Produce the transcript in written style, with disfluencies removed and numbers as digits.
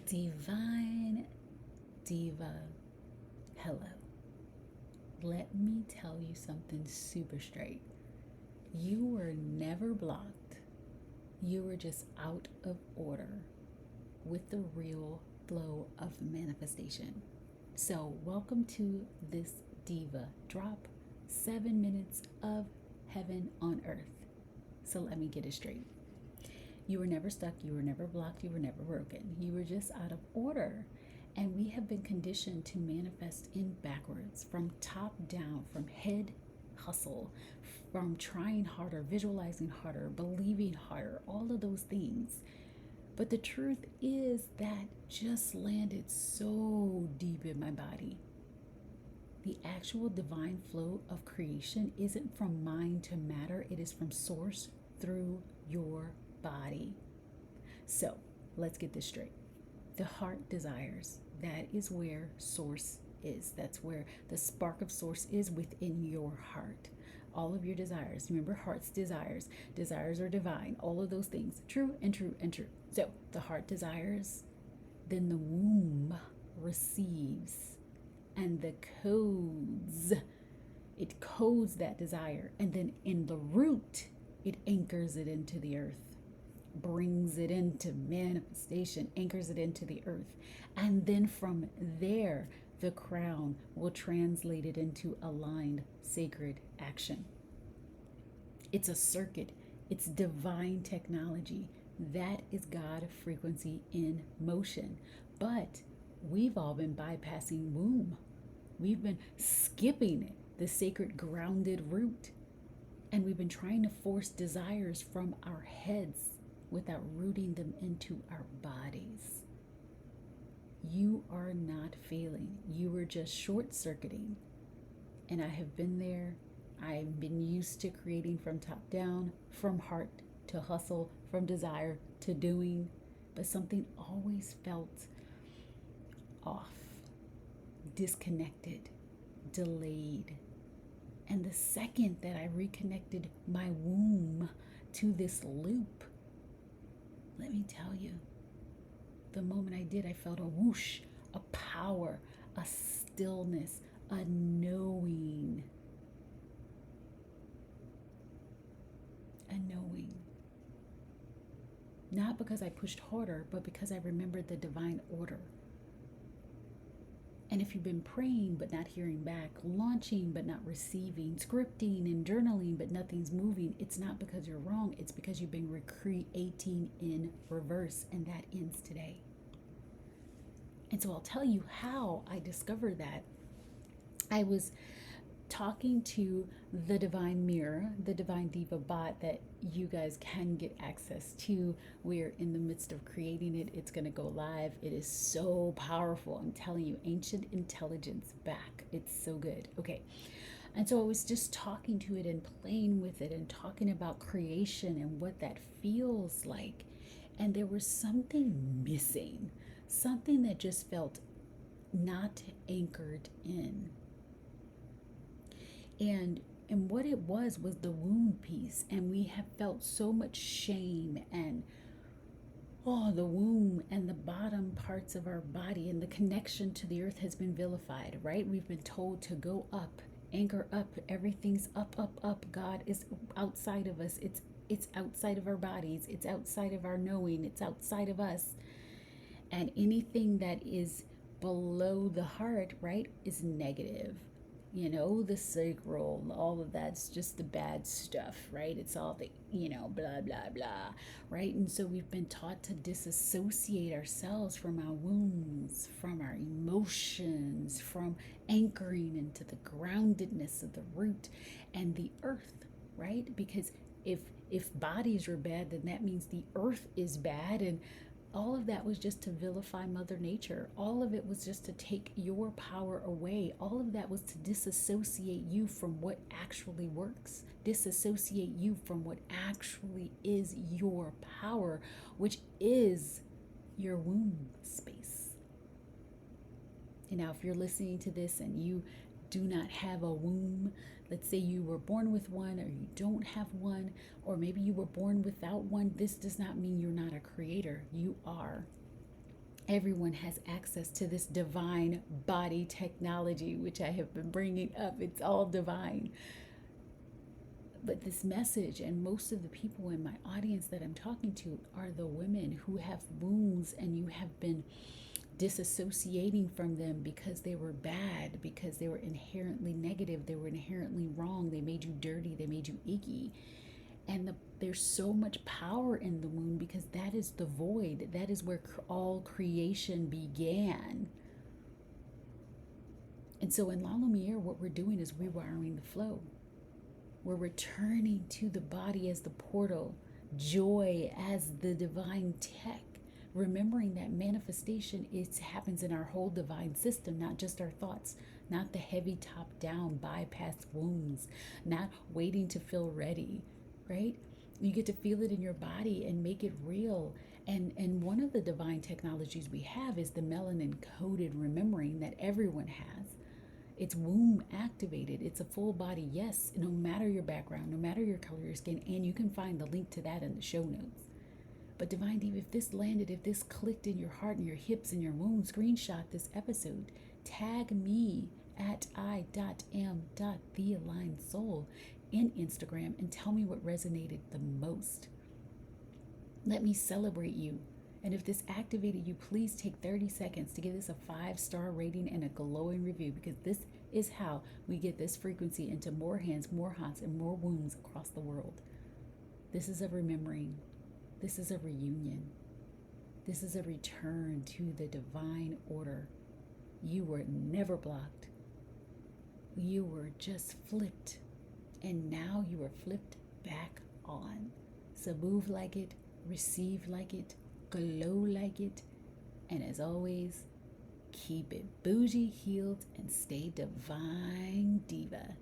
Divine Diva, hello. Let me tell you something super straight. You were never blocked. You were just out of order with the real flow of manifestation. So, welcome to this Diva Drop, 7 minutes of heaven on earth. So, let me get it straight. You were never stuck, you were never blocked, you were never broken. You were just out of order. And we have been conditioned to manifest in backwards, from top down, from head hustle, from trying harder, visualizing harder, believing harder, all of those things. But the truth is that just landed so deep in my body. The actual divine flow of creation isn't from mind to matter, it is from source through your body. So let's get this straight. The heart desires. That is where source is. That's where the spark of source is within your heart. All of your desires. Remember, heart's desires. Desires are divine. All of those things. True and true and true. So the heart desires, then the womb receives, and the codes. It codes that desire. And then in the root, it anchors it into the earth, brings it into manifestation, anchors it into the earth. And then from there, the crown will translate it into aligned sacred action. It's a circuit, it's divine technology. That is God frequency in motion. But we've all been bypassing womb. We've been skipping the sacred grounded root. And we've been trying to force desires from our heads without rooting them into our bodies. You are not failing. You are just short circuiting. And I have been there. I've been used to creating from top down, from heart to hustle, from desire to doing. But something always felt off, disconnected, delayed. And the second that I reconnected my womb to this loop, let me tell you, the moment I did, I felt a whoosh, a power, a stillness, a knowing. A knowing. Not because I pushed harder, but because I remembered the divine order. And if you've been praying but not hearing back, launching but not receiving, scripting and journaling but nothing's moving, it's not because you're wrong. It's because you've been recreating in reverse, and that ends today. And so I'll tell you how I discovered that. I was talking to the divine mirror, the divine diva bot that you guys can get access to. We're in the midst of creating it. It's going to go live. It is so powerful. I'm telling you, ancient intelligence back. It's so good. Okay. And so I was just talking to it and playing with it and talking about creation and what that feels like. And there was something missing, something that just felt not anchored in. And what it was the womb piece. And we have felt so much shame and the womb and the bottom parts of our body and the connection to the earth has been vilified, right? We've been told to go up, anchor up, everything's up, up, up. God is outside of us. It's outside of our bodies. It's outside of our knowing. It's outside of us. And anything that is below the heart, right, is negative. You know, the sacral, all of that's just the bad stuff, right? It's all the, blah, blah, blah, right? And so we've been taught to disassociate ourselves from our wounds, from our emotions, from anchoring into the groundedness of the root and the earth, right? Because if bodies are bad, then that means the earth is bad. And all of that was just to vilify Mother Nature. All of it was just to take your power away. All of that was to disassociate you from what actually works, disassociate you from what actually is your power, which is your womb space. And now, if you're listening to this and you do not have a womb, let's say you were born with one or you don't have one, or maybe you were born without one, this does not mean you're not a creator. You are. Everyone has access to this divine body technology, which I have been bringing up. It's all divine. But this message, and most of the people in my audience that I'm talking to are the women who have wounds, and you have been disassociating from them because they were bad, because they were inherently negative, they were inherently wrong, they made you dirty, they made you icky. And there's so much power in the wound because that is the void. That is where all creation began. And so in La Lumière, what we're doing is rewiring the flow. We're returning to the body as the portal, joy as the divine tech, remembering that manifestation happens in our whole divine system, not just our thoughts, not the heavy top down bypass wounds, not waiting to feel ready, right? You get to feel it in your body and make it real. And one of the divine technologies we have is the melanin coded remembering that everyone has. It's womb activated. It's a full body yes, no matter your background, no matter your color, your skin, and you can find the link to that in the show notes. But Divine Diva, if this landed, if this clicked in your heart and your hips and your womb, screenshot this episode, tag me at I.am.thealignedsoul in Instagram and tell me what resonated the most. Let me celebrate you. And if this activated you, please take 30 seconds to give this a 5-star rating and a glowing review, because this is how we get this frequency into more hands, more hearts, and more wounds across the world. This is a remembering. This is a reunion. This is a return to the divine order. You were never blocked. You were just flipped. And now you are flipped back on. So move like it, receive like it, glow like it, and as always, keep it bougie, healed, and stay divine, diva.